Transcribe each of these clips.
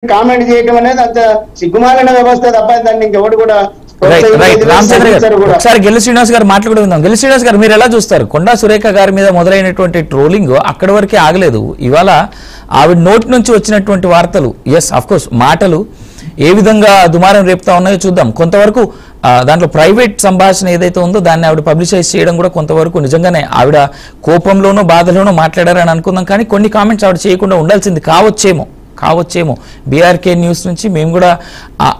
Comment చేయడం అనేది అంత సిగ్గుమాలిన వ్యవస్థ తప్ప దాన్ని ఇంకెవడు కూడా రామచంద్ర గారు ఒకసారి గెల్లు శ్రీనివాస్ గారు మాట్లాడుకుంటూ ఉందాం. గెల్లు శ్రీనివాస్ గారు మీరు ఎలా చూస్తారు? కొండా సురేఖ గారి మీద మొదలైనటువంటి ట్రోలింగ్ అక్కడి వరకే ఆగలేదు. ఇవాళ ఆవిడ నోటి నుంచి వచ్చినటువంటి వార్తలు, ఎస్ అఫ్ కోర్స్ మాటలు ఏ విధంగా దుమారం రేపుతా ఉన్నాయో చూద్దాం. కొంతవరకు దాంట్లో ప్రైవేట్ సంభాషణ ఏదైతే ఉందో దాన్ని ఆవిడ పబ్లిసైజ్ చేయడం కూడా కొంతవరకు నిజంగానే ఆవిడ కోపంలోనో బాధలోనో మాట్లాడారని అనుకుందాం. కానీ కొన్ని కామెంట్స్ ఆవిడ చేయకుండా ఉండాల్సింది కావచ్చేమో బీఆర్కే న్యూస్ నుంచి మేము కూడా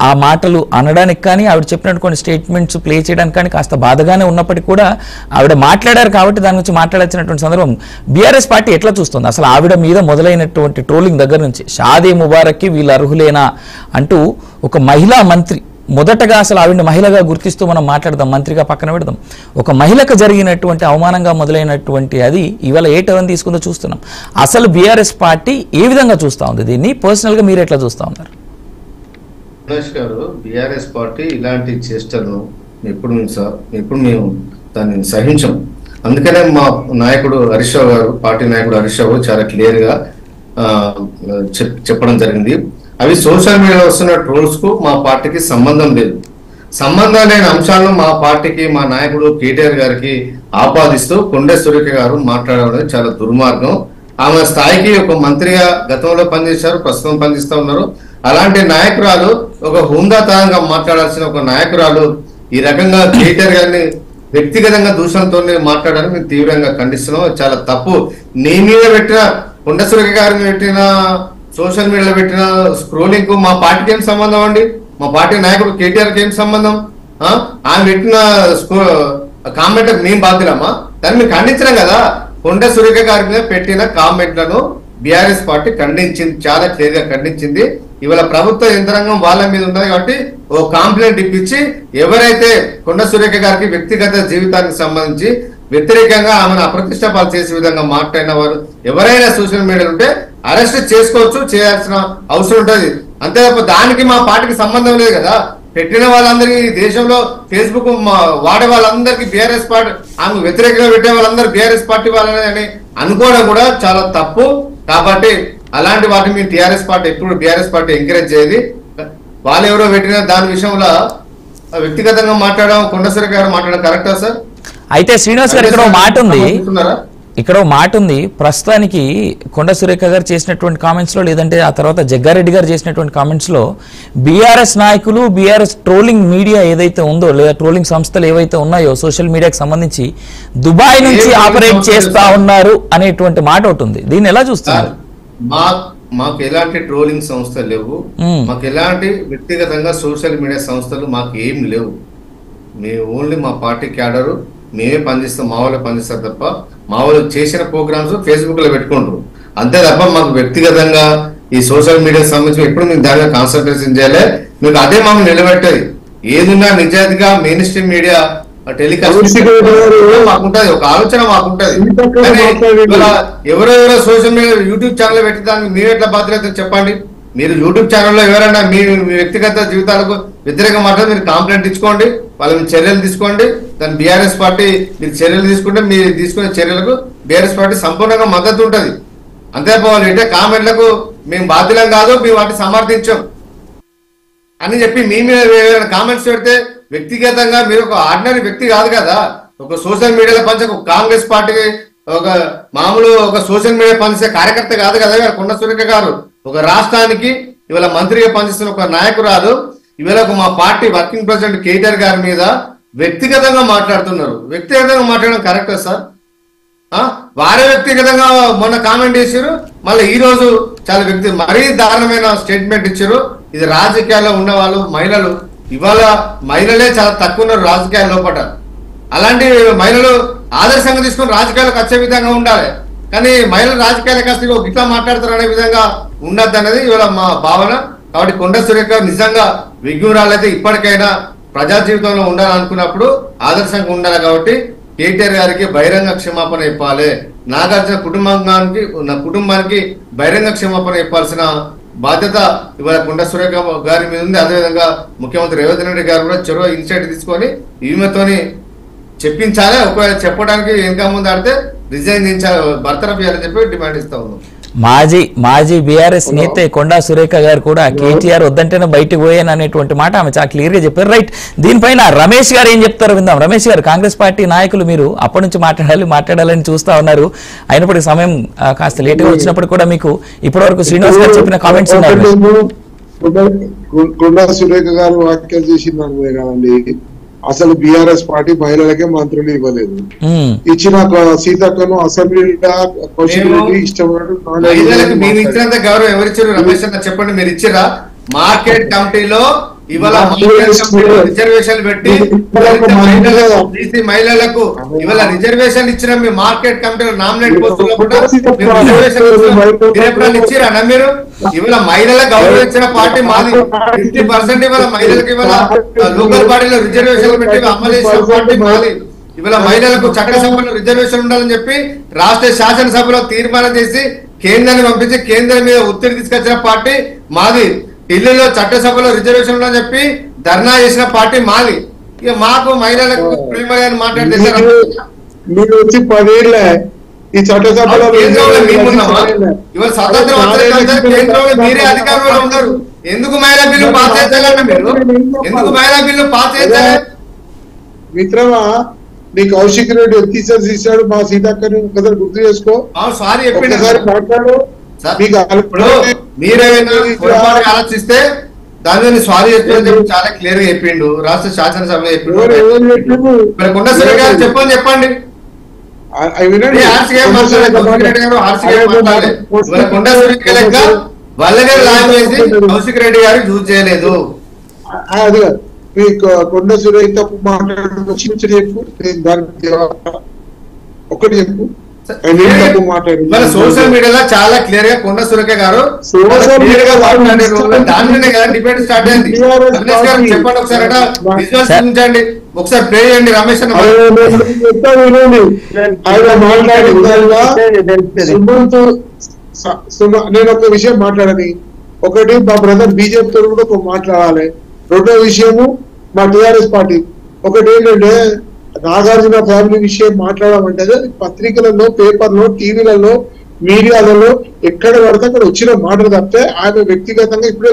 ఆ మాటలు అనడానికి కానీ ఆవిడ చెప్పినట్టు కొన్ని స్టేట్మెంట్స్ ప్లే చేయడానికి కానీ కాస్త బాధగానే ఉన్నప్పటికీ కూడా ఆవిడ మాట్లాడారు కాబట్టి దాని గురించి మాట్లాడాల్సినటువంటి సందర్భం. బీఆర్ఎస్ పార్టీ ఎట్లా చూస్తుంది అసలు ఆవిడ మీద మొదలైనటువంటి ట్రోలింగ్ దగ్గర నుంచి? షాదీ ముబారక్కి వీళ్ళు అర్హులేనా అంటూ ఒక మహిళా మంత్రి, మొదటగా అసలు ఆవిడ మహిళగా గుర్తిస్తూ మనం మాట్లాడదాం, మంత్రిగా పక్కన పెడదాం. ఒక మహిళకు జరిగినటువంటి అవమానంగా మొదలైనటువంటి అది ఇవాళ ఏ టర్న్ తీసుకుందో చూస్తున్నాం. అసలు బీఆర్ఎస్ పార్టీ ఏ విధంగా చూస్తూ ఉంది దీన్ని? పర్సనల్ గా మీరు ఎట్లా చూస్తూ ఉన్నారు? బీఆర్ఎస్ పార్టీ ఇలాంటి చేష్టలు ఎప్పుడు మేము దాన్ని సహించం. అందుకనే మా నాయకుడు హరీష్ రావు గారు, పార్టీ నాయకుడు హరీష్ రావు చాలా క్లియర్ గా చెప్పడం జరిగింది. అవి సోషల్ మీడియాలో వస్తున్న ట్రోల్స్ కు మా పార్టీకి సంబంధం లేదు. సంబంధం లేని అంశాలను మా పార్టీకి, మా నాయకుడు కేటీఆర్ గారికి ఆపాదిస్తూ కొండా సురేఖ గారు మాట్లాడడం చాలా దుర్మార్గం. ఆమె స్థాయికి ఒక మంత్రిగా గతంలో పనిచేశారు, ప్రస్తుతం పనిచేస్తూ ఉన్నారు. అలాంటి నాయకురాలు, ఒక హుందాతనంగా మాట్లాడాల్సిన ఒక నాయకురాలు ఈ రకంగా కేటీఆర్ గారిని వ్యక్తిగతంగా దూషణతో మాట్లాడాలని మేము తీవ్రంగా ఖండిస్తున్నాం. చాలా తప్పు. నీ మీద పెట్టిన, కొండా సురేఖ గారిని పెట్టిన సోషల్ మీడియాలో పెట్టిన స్క్రోలింగ్ కు మా పార్టీకి ఏం సంబంధం అండి? మా పార్టీ నాయకుడు కేటీఆర్ కి ఏం సంబంధం? ఆమె పెట్టిన కామెంట్ మేము బాధ్యులమ్మా? దాన్ని మేము ఖండించినాం కదా. కొండా సురేఖ గారి మీద పెట్టిన కామెంట్లను బీఆర్ఎస్ పార్టీ ఖండించింది, చాలా క్లియర్ గా ఖండించింది. ఇవాళ ప్రభుత్వ యంత్రాంగం వాళ్ళ మీద ఉన్నది కాబట్టి ఓ కంప్లైంట్ ఇప్పించి ఎవరైతే కొండా సురేఖ గారికి వ్యక్తిగత జీవితానికి సంబంధించి వ్యతిరేకంగా ఆమెను అప్రతిష్ట పాలు చేసే విధంగా మాట్లాడిన వారు ఎవరైనా సోషల్ మీడియాలో ఉంటే అరెస్ట్ చేసుకోవచ్చు, చేయాల్సిన అవసరం ఉంటుంది. అంతే తప్ప దానికి మా పార్టీకి సంబంధం లేదు కదా. పెట్టిన వాళ్ళందరికీ, దేశంలో ఫేస్బుక్ వాడే వాళ్ళందరికీ బీఆర్ఎస్ పార్టీ, ఆమె వ్యతిరేకంగా పెట్టే వాళ్ళందరూ బీఆర్ఎస్ పార్టీ వాళ్ళని అనుకోవడం కూడా చాలా తప్పు. కాబట్టి అలాంటి వాటిని మేము టీఆర్ఎస్ పార్టీ ఎప్పుడు బీఆర్ఎస్ పార్టీ ఎంకరేజ్ చేయదు. వాళ్ళు ఎవరో పెట్టిన దాని విషయంలో వ్యక్తిగతంగా మాట్లాడడం, కొండా సురేఖ గారు మాట్లాడడం కరెక్టా సార్? అయితే శ్రీనివాస్ గారు ఇక్కడ ఒక మాట ఉంది. ప్రస్తుతానికి కొండా సురేఖ గారు చేసినటువంటి కామెంట్స్ లో, లేదంటే ఆ తర్వాత జగ్గారెడ్డి గారు చేసినటువంటి కామెంట్స్ లో బీఆర్ఎస్ నాయకులు, బీఆర్ఎస్ ట్రోలింగ్ మీడియా ఏదైతే ఉందో, లేదా ట్రోలింగ్ సంస్థలు ఏవైతే ఉన్నాయో సోషల్ మీడియాకి సంబంధించి దుబాయ్ నుంచి ఆపరేట్ చేస్తా ఉన్నారు అనేటువంటి మాట ఒకటి ఉంది. దీన్ని ఎలా చూస్తున్నారు? మాకు ఎలాంటి ట్రోలింగ్ సంస్థలు లేవు, మాకు ఎలాంటి వ్యక్తిగతంగా సోషల్ మీడియా సంస్థలు మాకు ఏం లేవు. మేము ఓన్లీ మా పార్టీ క్యాడరు మేమే పనిచేస్తాం, మా వాళ్ళు పనిచేస్తారు తప్ప మా వాళ్ళు చేసిన ప్రోగ్రామ్స్ ఫేస్బుక్ లో పెట్టుకుంటారు అంతే తప్ప మాకు వ్యక్తిగతంగా ఈ సోషల్ మీడియా సంబంధించి ఎప్పుడు మీకు దాని మీద కాన్సన్ట్రేషన్ చేయాలి. మీకు అదే మాకు నిలబెట్టేది. ఏదున్నా నిజాయితీగా మెయిన్ స్ట్రీమ్ మీడియా టెలికాస్ట్ మాకుంటది, ఒక ఆలోచన మాకుంటది. ఎవరెవరో సోషల్ మీడియా యూట్యూబ్ ఛానల్ పెట్టి దానికి మీరు ఎట్లా బాధ్యత చెప్పండి? మీరు యూట్యూబ్ ఛానల్లో ఎవరైనా మీ వ్యక్తిగత జీవితాలకు వ్యతిరేకంగా మాట్లాడి మీరు కంప్లైంట్ ఇచ్చుకోండి, వాళ్ళ మీద చర్యలు తీసుకోండి. దాని బీఆర్ఎస్ పార్టీ మీరు చర్యలు తీసుకుంటే మీరు తీసుకునే చర్యలకు బీఆర్ఎస్ పార్టీ సంపూర్ణంగా మద్దతు ఉంటుంది. అంతే వాళ్ళు అంటే కామెంట్లకు మేము బాధ్యులం కాదు, మేము వాటిని సమర్థించాం అని చెప్పి మీ మీద కామెంట్స్ పెడితే వ్యక్తిగతంగా మీరు ఒక ఆర్డినరీ వ్యక్తి కాదు కదా. ఒక సోషల్ మీడియాలో పనిచే ఒక కాంగ్రెస్ పార్టీకి ఒక మామూలు ఒక సోషల్ మీడియా పనిచేసే కార్యకర్త కాదు కదా కొండా సురేఖ గారు. ఒక రాష్ట్రానికి ఇవాళ మంత్రిగా పనిచేస్తున్న ఒక నాయకురాలు ఇవాళ ఒక మా పార్టీ వర్కింగ్ ప్రెసిడెంట్ కేటీఆర్ గారి మీద వ్యక్తిగతంగా మాట్లాడుతున్నారు. వ్యక్తిగతంగా మాట్లాడడం కరెక్టా సార్? వారే వ్యక్తిగతంగా మొన్న కామెంట్ చేశారు, మళ్ళీ ఈ రోజు చాలా మరీ దారుణమైన స్టేట్మెంట్ ఇచ్చారు. ఇది రాజకీయాల్లో ఉన్న వాళ్ళు మహిళలు, ఇవాళ మహిళలే చాలా తక్కువ ఉన్నారు రాజకీయాల లోపల. అలాంటి మహిళలు ఆదర్శంగా తీసుకుని రాజకీయాలకు వచ్చే విధంగా ఉండాలి. కానీ మహిళలు రాజకీయాలకు వస్తే ఇట్లా మాట్లాడతారు అనే విధంగా ఉండద్దు అనేది ఇవాళ మా భావన. కాబట్టి కొండా సురేఖ నిజంగా విజ్ఞురాలైతే ఇప్పటికైనా ప్రజా జీవితంలో ఉండాలనుకున్నప్పుడు ఆదర్శంగా ఉండాలి. కాబట్టి కేటీఆర్ గారికి బహిరంగ క్షమాపణ ఇవ్వాలి. నాగార్జున కుటుంబానికి బహిరంగ క్షమాపణ ఇవ్వాల్సిన బాధ్యత ఇవాళ కొండా సురేఖ గారి మీద ఉంది. అదేవిధంగా ముఖ్యమంత్రి రేవంత్ రెడ్డి గారు కూడా చొరవ ఇనిషియేటివ్ తీసుకొని ఈమెతోని చెప్పించాలి. ఒకవేళ చెప్పడానికి ఇంకా ముందు ఆడితే రిజైన్ చేయించాలి, బర్తరఫ్ చేయాలని చెప్పి డిమాండ్ ఇస్తా ఉన్నాం. మాజీ బీఆర్ఎస్ నేత కొండా సురేఖ గారు కూడా కేటీఆర్ వద్దంటేనే బయటకు పోయాను అనేటువంటి మాట ఆమె చాలా క్లియర్ గా చెప్పారు. రైట్, దీనిపైన రమేష్ గారు ఏం చెప్తారో విందాం. రమేష్ గారు, కాంగ్రెస్ పార్టీ నాయకులు మీరు అప్పటి నుంచి మాట్లాడాలని చూస్తా ఉన్నారు. అయినప్పటికీ సమయం కాస్త లేట్ గా వచ్చినప్పుడు కూడా మీకు ఇప్పటివరకు శ్రీనివాస్ గారు చెప్పిన కామెంట్స్ ఉన్నారు. కొండా సురేఖ గారు వ్యాఖ్యలు చేసింది కాదండి, అసలు బీఆర్ఎస్ పార్టీ మహిళలకే మంత్రులు ఇవ్వలేదు. ఇచ్చిన సీతక్కను అసెంబ్లీలో ఇష్టం ఇచ్చినంత గౌరవం ఎవరిచ్చారు? రమేష్ అన్న చెప్పండి, మీరు ఇచ్చిరా? మార్కెట్ కమిటీలో ఇవాళ రిజర్వేషన్ పెట్టి మహిళలకు ఇవాళ రిజర్వేషన్ ఇచ్చిన మీ మార్కెట్ కమిటీలో నామినేట్ పోస్టుల్లో కూడా రిజర్వేషన్ ఇచ్చిరా మీరు? ఇవాళ మహిళల గౌరవం ఇచ్చిన పార్టీ మాది. 50% ఇవాళ మహిళలకు ఇవాళ లోకల్ బాడీలో రిజర్వేషన్ పెట్టి అమలు చేసిన పార్టీ మాది. ఇవాళ మహిళలకు చట్టసభలో రిజర్వేషన్ ఉండాలని చెప్పి రాష్ట్ర శాసనసభలో తీర్మానం చేసి కేంద్రాన్ని పంపించి కేంద్రం మీద ఒత్తిడి తీసుకొచ్చిన పార్టీ మాది. ఢిల్లీలో చట్టసభలో రిజర్వేషన్ ఉందని చెప్పి ధర్నా చేసిన పార్టీ మాది. ఇక మాకు మహిళలకు ప్రేమగా మాట్లాడితే మీరు వచ్చి 10 ఏళ్ళే ఈ చట్టసభలో ఇవాళ స్వతంత్రం కేంద్రంలో మీరే అధికారంలో ఉన్నారు. ఎందుకు మహిళా బిల్లు పాస్ చేయాలన్నా మీరు? ఎందుకు మహిళా బిల్లు పాస్ చేయాలి? మిత్రమా, నీ కౌశిక్ రెడ్డి ఎత్తిసారి తీశాడు మా సీతక్కని ఒకసారి గుర్తు చేసుకో. సారీ చెప్పండి, మాట్లాడు. మీరేమైనా ఆలోచిస్తే దాని మీద సారీ చెప్పి చాలా క్లియర్ గా చెప్పిండు. రాష్ట్ర శాసనసభలో చెప్పిండు. కొండా సురేఖ గారు చెప్పండి. కొండా సురేఖ లెక్క వల్లగారు లాభం వేసి కౌశిక్ రెడ్డి గారు యూజ్ చేయలేదు. అది మీకు కొండ సురేఖ తప్పు మాట్లాడడం చెప్పు, దానికి ఒకటి చెప్పు. సోషల్ మీడియాలో చాలా క్లియర్ గా కొండ సురేఖ గారు దాని మీద డిబేట్ స్టార్ట్ అయింది. రమేష్ గారు చెప్పండి ఒకసారి, విజువల్స్ చూపించండి ఒకసారి, ప్లే చేయండి. రమేష్ అన్న నేను ఒక విషయం మాట్లాడని, ఒకటి మా బ్రదర్ బీజేపీ తో కూడా ఒక మాట్లాడాలి. రెండో విషయము మా టిఆర్ఎస్ పార్టీ. ఒకటి ఏంటంటే నాగార్జున ఫ్యామిలీ విషయం మాట్లాడమంటే పత్రికలలో, పేపర్లో, టీవీలలో, మీడియాలలో ఎక్కడ పడితే అక్కడ వచ్చిన మాటలు తప్పితే ఆయన వ్యక్తిగతంగా ఇప్పుడే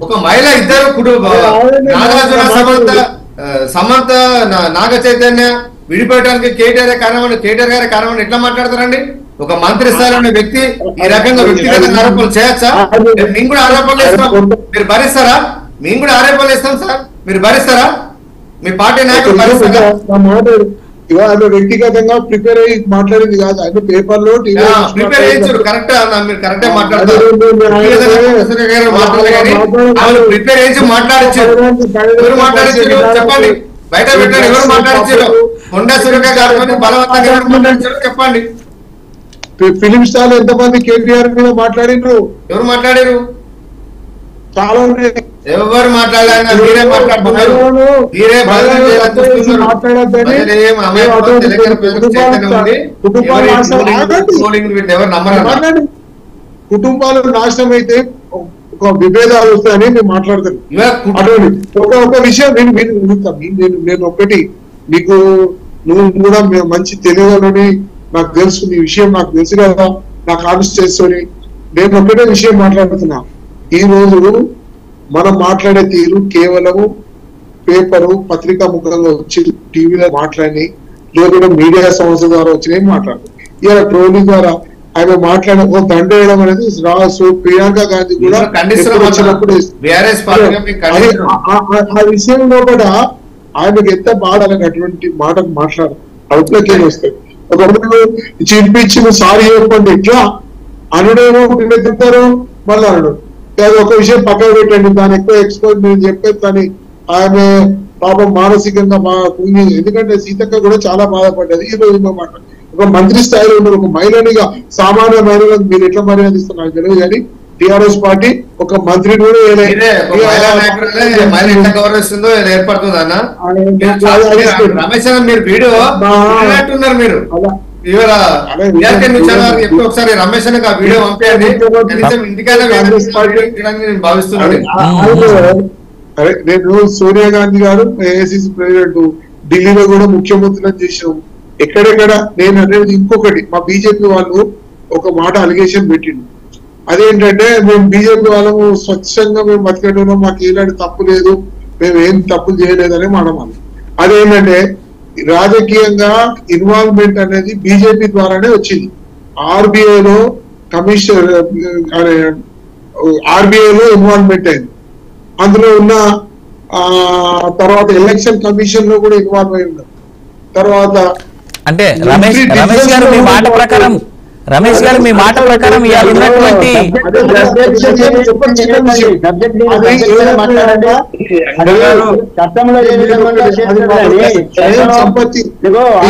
ఒక మహిళ ఇద్దరు నాగార్జున సమంత నాగ చైతన్య విడిపోయడానికి కేటీఆర్ గారి కారణం ఎట్లా మాట్లాడతారండి? ఒక మంత్రి స్థాయిలో ఉన్న వ్యక్తి ఈ రకంగా వ్యక్తిగత ఆరోపణలు చేయొచ్చా? మేము కూడా ఆరోపణలు వేస్తాం, మీరు భరిస్తారా? మేము కూడా ఆరోపణలు వేస్తాం సార్, మీరు భరిస్తారా? మీ పార్టీ నాయకులు భరిస్తారా? వ్యక్తిగతంగా ప్రిపేర్ అయ్యి మాట్లాడింది కాదు, ఆయన పేపర్ లో ప్రిపేర్ చేయించారు. కరెక్ట్, మీరు కరెక్టే మాట్లాడతారు. ప్రిపేర్ చేయించి మాట్లాడించారు. ఎవరు మాట్లాడించారు చెప్పండి, బయట పెట్టండి. ఎవరు మాట్లాడించారు? కొండా సురేఖ గారు బలవంతంగా ఎవరు మాట్లాడించారు చెప్పండి. ఫిలిం స్టార్ ఎంతమంది కేటీఆర్ మీద మాట్లాడినారు? ఎవరు మాట్లాడారు? చాలా ఎవరు మాట్లాడారు? మీరే మాట్లాడుతున్నారు. మీరే కుటుంబాలు నాశనం అయితే ఒక విభేదాలు వస్తాయని నేను మాట్లాడతాను. ఒక విషయం నేను ఒకటి, నీకు నువ్వు కూడా మంచి తెలియని నాకు తెలుసు, నీ విషయం నాకు తెలుసు కదా, నా కాన్స్టిట్యూన్సీ. నేను ఒకటే విషయం మాట్లాడుతున్నా. ఈ రోజు మనం మాట్లాడే తీరు కేవలము పేపరు, పత్రికా ముఖంగా వచ్చి టీవీలో మాట్లాడి, లేకుండా మీడియా సంస్థ ద్వారా వచ్చినవి మాట్లాడు. ఇలా ట్రోలింగ్ ద్వారా ఆయన మాట్లాడే ఒక దండ వేయడం అనేది ప్రియాంక గాంధీ కూడా వచ్చినప్పుడు ఆ విషయంలో కూడా ఆయనకు ఎంత బాధ అటువంటి మాటకు మాట్లాడు అవుట్లోకి వస్తాయి. ఒకప్పుడు చిరిపించి సారీ చెప్పండి ఎట్లా అనుడేమో తింటారు, మళ్ళీ అనడు. ఒక విషయం పక్కన పెట్టండి, దాని ఎక్కువ ఎక్స్పోజ్ నేను చెప్పేది. కానీ ఆమె పాపం మానసికంగా ఎందుకంటే సీతక్క కూడా చాలా బాధపడ్డది. ఈ రోజు మాట ఒక మంత్రి స్థాయిలో ఉన్న ఒక మహిళనిగా సామాన్య మహిళలకు మీరు ఎట్లా మర్యాద ఇస్తారు నాకు తెలియదు. కానీ టీఆర్ఎస్ పార్టీ ఒక మంత్రి కూడా గౌరవిస్తుందో ఏర్పడుతుంది అన్న. రమేష్ మీరు వీడియో మీరు ఒకసారి రమేష్ అన్న వీడియో పంపించండి. ఇంటికైనా భావిస్తున్నాను. అరే నేను సోనియా గాంధీ గారు ఏఐసిసి ప్రెసిడెంట్, ఢిల్లీలో కూడా ముఖ్యమంత్రులను చేసినాం. ఎక్కడెక్కడ నేను అనేది ఇంకొకటి, మా బీజేపీ వాళ్ళు ఒక మాట అలిగేషన్ పెట్టిండు. అదేంటంటే మేము బీజేపీ వాళ్ళము స్వచ్ఛంగా మేము బతికేటున్నాం, మాకు ఏలాంటి తప్పు లేదు, మేము ఏం తప్పులు చేయలేదని మనం. అదేంటంటే రాజకీయంగా ఇన్వాల్వ్మెంట్ అనేది బీజేపీ ద్వారానే వచ్చింది. ఆర్బీఐలో కమిషనర్ ఆర్బీఐలో ఇన్వాల్వ్మెంట్ అయింది, అందులో ఉన్న తర్వాత ఎలక్షన్ కమిషన్ లో కూడా ఇన్వాల్వ్ అయి ఉన్నారు. తర్వాత అంటే రమేష్ గారు మీ మాట ప్రకారం ఇవాళ ఉన్నటువంటి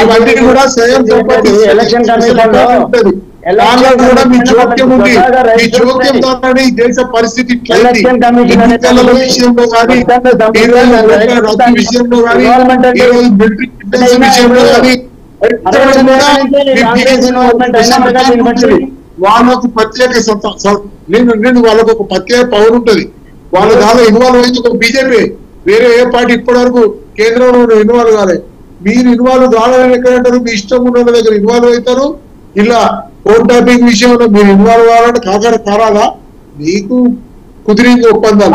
ఇవన్నీ కూడా స్వయం సంపత్తి ఎలక్షన్ కమిషన్ కూడా మీ జోక్యం ఉంది. ఈ జోక్యం ద్వారానే ఈ దేశ పరిస్థితి ఎన్నికల విషయంలో కానీ, ఈ రోజు రద్దు విషయంలో కానీ, ఈ రోజు మిలిటరీ ఫిట్నెస్ విషయంలో కానీ వాళ్ళకు ప్రత్యేక నేను వాళ్ళకు ఒక ప్రత్యేక పవర్ ఉంటది. వాళ్ళ దానిలో ఇన్వాల్వ్ అయింది ఒక బీజేపీ, వేరే ఏ పార్టీ ఇప్పటి వరకు కేంద్రంలో ఇన్వాల్వ్ కాలేదు. మీరు ఇన్వాల్వ్ కావాలని ఎక్కడంటారు? మీ ఇష్టం ఉన్న దగ్గర ఇన్వాల్వ్ అవుతారు. ఇలా కోర్ట్ టాపింగ్ విషయంలో మీరు ఇన్వాల్వ్ కావాలంటే కారాదా? మీకు కుదిరింది ఒప్పందాలు.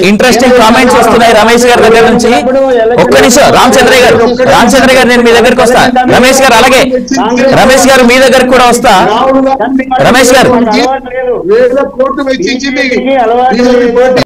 ఇంట్రెస్టింగ్ కామెంట్స్ వస్తున్నాయి రమేష్ గారి దగ్గర నుంచి. ఒక్క నిమిషం రామచంద్ర గారు నేను మీ దగ్గరకు వస్తా. రమేష్ గారు అలాగే రమేష్ గారు మీ దగ్గరకు కూడా వస్తా. రమేష్ గారు కోర్టు వెచ్చించింది